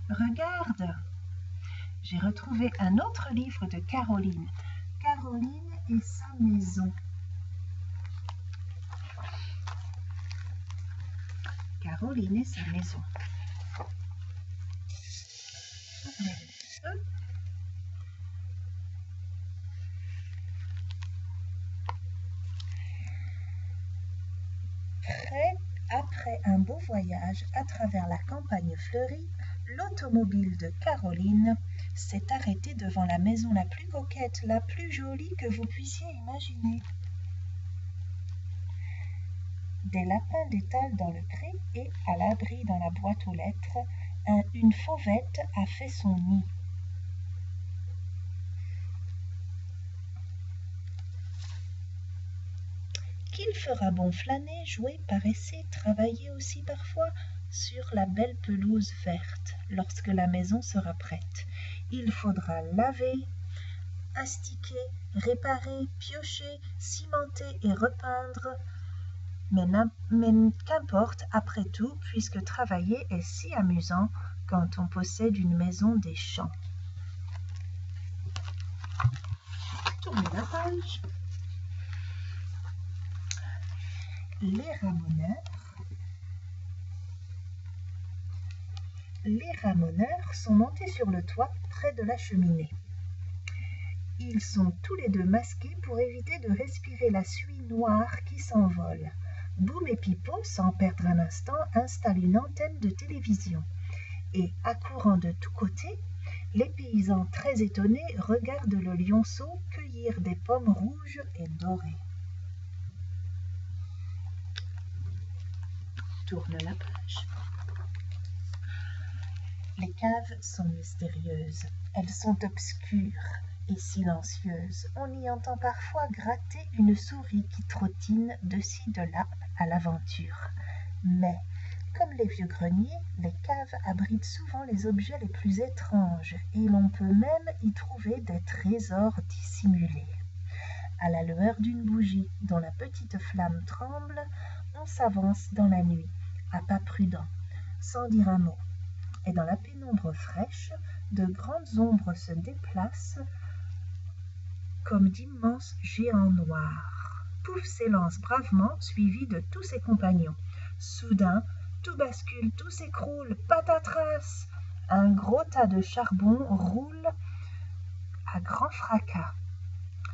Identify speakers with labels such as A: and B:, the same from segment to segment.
A: Regarde, j'ai retrouvé un autre livre de Caroline. Caroline et sa maison. Caroline et sa maison. Après un beau voyage à travers la campagne fleurie, l'automobile de Caroline s'est arrêtée devant la maison la plus coquette, la plus jolie que vous puissiez imaginer. Des lapins détalent dans le pré et, à l'abri dans la boîte aux lettres, une fauvette a fait son nid. Qu'il fera bon flâner, jouer, paresser, travailler aussi parfois sur la belle pelouse verte lorsque la maison sera prête. Il faudra laver, astiquer, réparer, piocher, cimenter et repeindre. Mais qu'importe après tout, puisque travailler est si amusant quand on possède une maison des champs. Tournez la page. Les ramoneurs sont montés sur le toit près de la cheminée. Ils sont tous les deux masqués pour éviter de respirer la suie noire qui s'envole. Boum et Pipo, sans perdre un instant, installent une antenne de télévision. Et, accourant de tous côtés, les paysans très étonnés regardent le lionceau cueillir des pommes rouges et dorées. Tourne la page. Les caves sont mystérieuses, elles sont obscures et silencieuses. On y entend parfois gratter une souris qui trottine de ci de là à l'aventure. Mais, comme les vieux greniers, les caves abritent souvent les objets les plus étranges et l'on peut même y trouver des trésors dissimulés. À la lueur d'une bougie dont la petite flamme tremble, on s'avance dans la nuit, à pas prudents, sans dire un mot. Et dans la pénombre fraîche, de grandes ombres se déplacent comme d'immenses géants noirs. Pouf s'élance bravement, suivi de tous ses compagnons. Soudain, tout bascule, tout s'écroule, patatras! Un gros tas de charbon roule à grand fracas.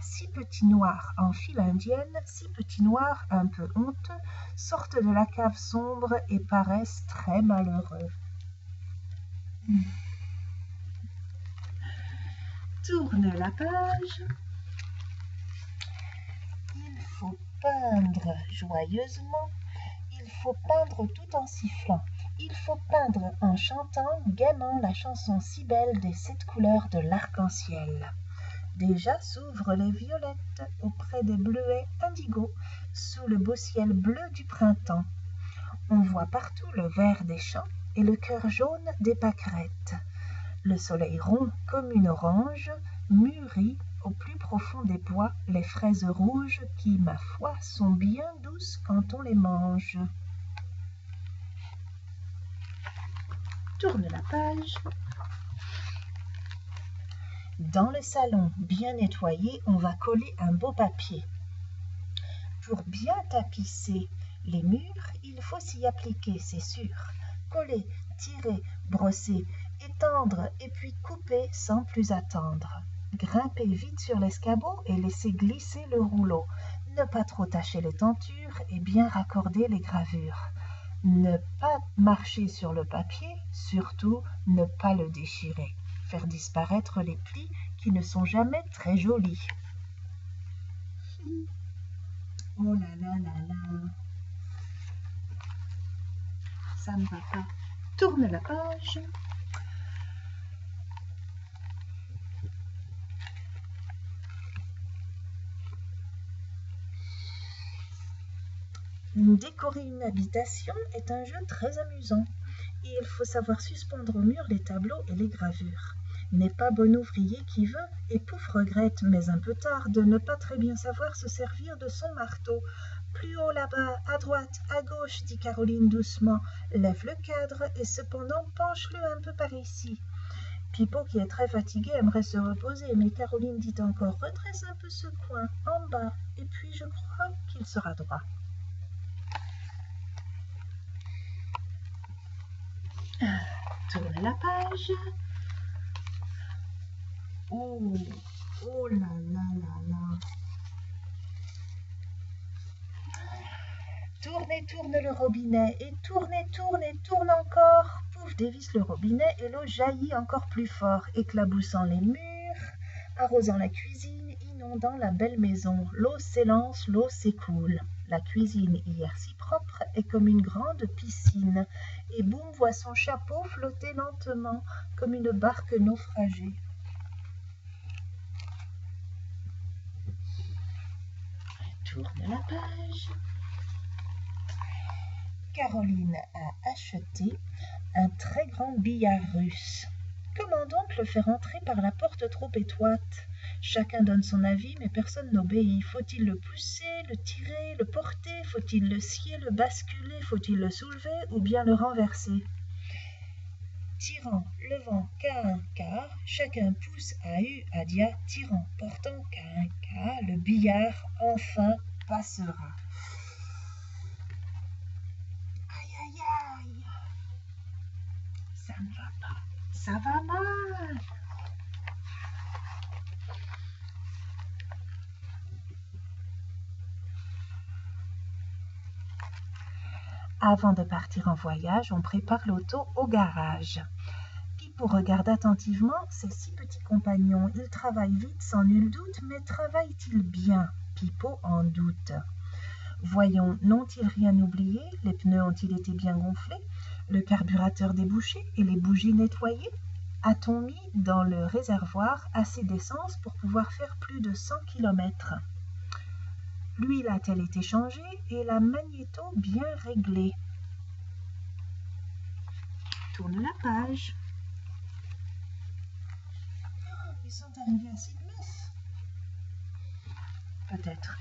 A: 6 petits noirs en file indienne, 6 petits noirs un peu honteux, sortent de la cave sombre et paraissent très malheureux. Tourne la page. Il faut peindre joyeusement, il faut peindre tout en sifflant, il faut peindre en chantant gaiement la chanson si belle des 7 couleurs de l'arc-en-ciel. Déjà s'ouvrent les violettes auprès des bleuets indigos, sous le beau ciel bleu du printemps. On voit partout le vert des champs et le cœur jaune des pâquerettes. Le soleil rond comme une orange mûrit au plus profond des bois les fraises rouges qui, ma foi, sont bien douces quand on les mange. Tourne la page. Dans le salon bien nettoyé, on va coller un beau papier. Pour bien tapisser les murs, il faut s'y appliquer, c'est sûr. Coller, tirer, brosser, étendre et puis couper sans plus attendre. Grimper vite sur l'escabeau et laisser glisser le rouleau. Ne pas trop tacher les tentures et bien raccorder les gravures. Ne pas marcher sur le papier, surtout ne pas le déchirer. Faire disparaître les plis qui ne sont jamais très jolis. Oh là là là là. Ça ne va pas. Tourne la page. Décorer une habitation est un jeu très amusant. Et il faut savoir suspendre au mur les tableaux et les gravures. N'est pas bon ouvrier qui veut, et pouf regrette, mais un peu tard, de ne pas très bien savoir se servir de son marteau. plus haut là-bas, à droite, à gauche, dit Caroline doucement. Lève le cadre et cependant penche-le un peu par ici. Pipo, qui est très fatigué, aimerait se reposer, mais Caroline dit encore: redresse un peu ce coin, en bas, et puis je crois qu'il sera droit. Tourne la page. Oh, oh là là là là. Tourne et tourne le robinet, et tourne et tourne et tourne encore. Pouf, dévisse le robinet et l'eau jaillit encore plus fort, éclaboussant les murs, arrosant la cuisine, inondant la belle maison. L'eau s'élance, l'eau s'écoule. La cuisine, hier si propre, est comme une grande piscine, et Boum voit son chapeau flotter lentement, comme une barque naufragée. Tourne la page. Caroline a acheté un très grand billard russe. Comment donc le faire entrer par la porte trop étroite? Chacun donne son avis, mais personne n'obéit. Faut-il le pousser, le tirer, le porter? Faut-il le scier, le basculer? Faut-il le soulever ou bien le renverser? Tirant, levant, qu'un quart, chacun pousse à à dia, tirant, portant qu'un quart, le billard enfin passera. Aïe, aïe, aïe! Ça ne va pas, ça va mal! Avant de partir en voyage, on prépare l'auto au garage. Pipo regarde attentivement ses 6 petits compagnons. Ils travaillent vite sans nul doute, mais travaillent-ils bien? Pipo en doute. Voyons, n'ont-ils rien oublié? Les pneus ont-ils été bien gonflés? Le carburateur débouché et les bougies nettoyées? A-t-on mis dans le réservoir assez d'essence pour pouvoir faire plus de 100 km? L'huile a-t-elle été changée et la magnéto bien réglée? Tourne la page. Oh, ils sont arrivés à Sidmouth. Peut-être.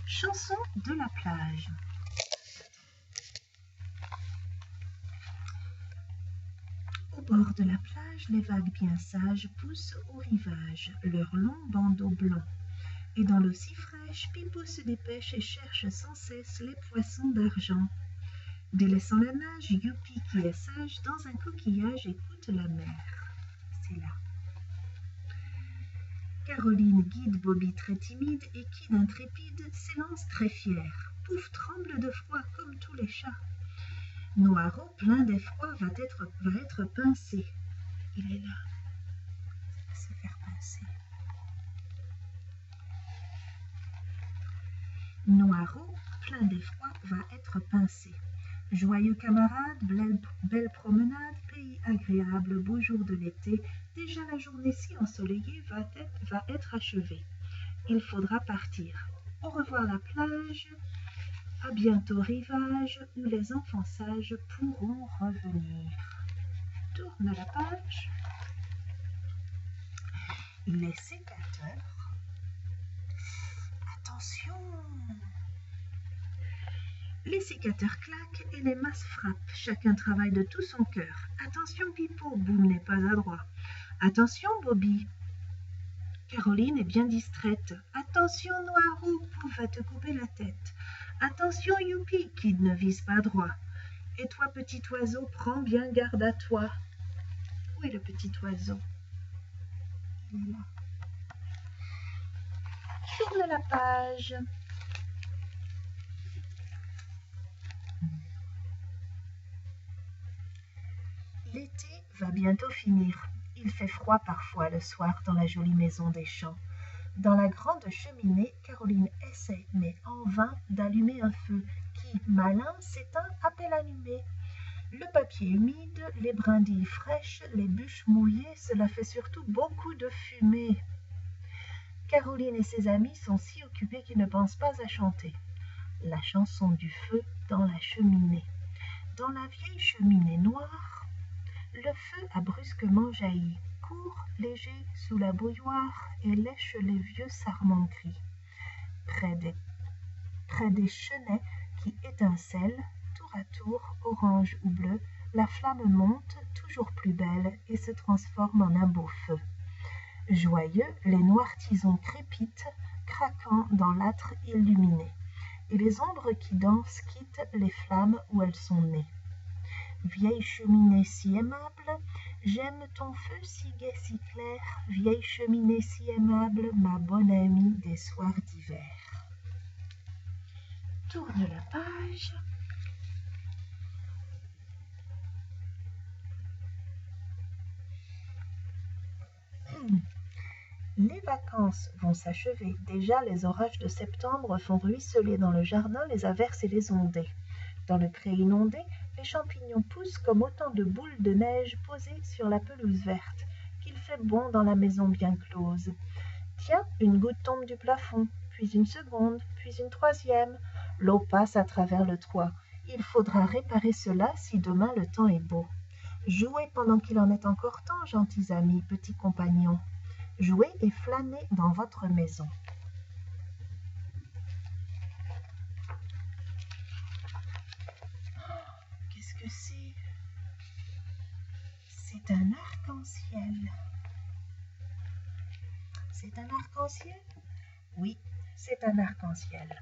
A: Chanson de la plage. Au bord de la plage, les vagues bien sages poussent au rivage leurs longs bandeaux blancs. Et dans l'eau si fraîche, Pipo se dépêche et cherche sans cesse les poissons d'argent. Délaissant la nage, Youpi, qui est sage, dans un coquillage écoute la mer. C'est là. Caroline guide Bobby très timide et Kid intrépide s'élance très fier. Pouf tremble de froid comme tous les chats. Noiro, plein d'effroi, va être pincé. Il est là. Il va se faire pincer. Noiro, plein d'effroi, va être pincé. Joyeux camarades, belle promenade, pays agréable, beau jour de l'été, déjà la journée si ensoleillée va être achevée. Il faudra partir. Au revoir la plage, à bientôt rivage, où les enfants sages pourront revenir. Tourne la page. Les sécateurs. Attention! Les sécateurs claquent et les masses frappent. Chacun travaille de tout son cœur. Attention Pipo, Boum n'est pas adroit. Attention Bobby. Caroline est bien distraite. Attention Noiro, Pouf va te couper la tête. Attention Youpi, Kid ne vise pas droit. Et toi petit oiseau, prends bien garde à toi. Où est le petit oiseau? Il est là. Tourne la page. L'été va bientôt finir. Il fait froid parfois le soir dans la jolie maison des champs. Dans la grande cheminée, Caroline essaie, mais en vain, d'allumer un feu qui, malin, s'éteint à peine allumé. Le papier humide, les brindilles fraîches, les bûches mouillées, cela fait surtout beaucoup de fumée. Caroline et ses amis sont si occupés qu'ils ne pensent pas à chanter. La chanson du feu dans la cheminée. Dans la vieille cheminée noire, le feu a brusquement jailli, court, léger, sous la bouilloire et lèche les vieux sarments gris. Près des Près des chenets qui étincellent, tour à tour, orange ou bleu, la flamme monte, toujours plus belle, et se transforme en un beau feu. Joyeux, les noirs tisons crépitent, craquant dans l'âtre illuminé, et les ombres qui dansent quittent les flammes où elles sont nées. Vieille cheminée si aimable, j'aime ton feu si gai, si clair, vieille cheminée si aimable, ma bonne amie des soirs d'hiver. Tourne la page. Les vacances vont s'achever. Déjà, les orages de septembre font ruisseler dans le jardin les averses et les ondées. Dans le pré inondé, les champignons poussent comme autant de boules de neige posées sur la pelouse verte. Qu'il fait bon dans la maison bien close. Tiens, une goutte tombe du plafond, puis une seconde, puis une troisième. L'eau passe à travers le toit. Il faudra réparer cela si demain le temps est beau. Jouez pendant qu'il en est encore temps, gentils amis, petits compagnons. Jouez et flânez dans votre maison. Qu'est-ce que c'est? C'est un arc-en-ciel. C'est un arc-en-ciel? Oui, c'est un arc-en-ciel.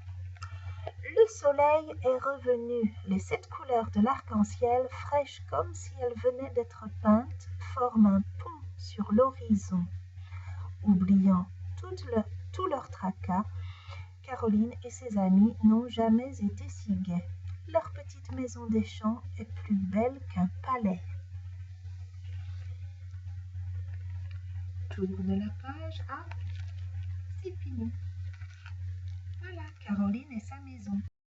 A: Le soleil est revenu. Les 7 couleurs de l'arc-en-ciel, fraîches comme si elles venaient d'être peintes, forment un pont sur l'horizon. Oubliant tout leur tracas, Caroline et ses amis n'ont jamais été si gais. Leur petite maison des champs est plus belle qu'un palais. Tourne la page. Ah, c'est fini. Voilà, Caroline et sa maison.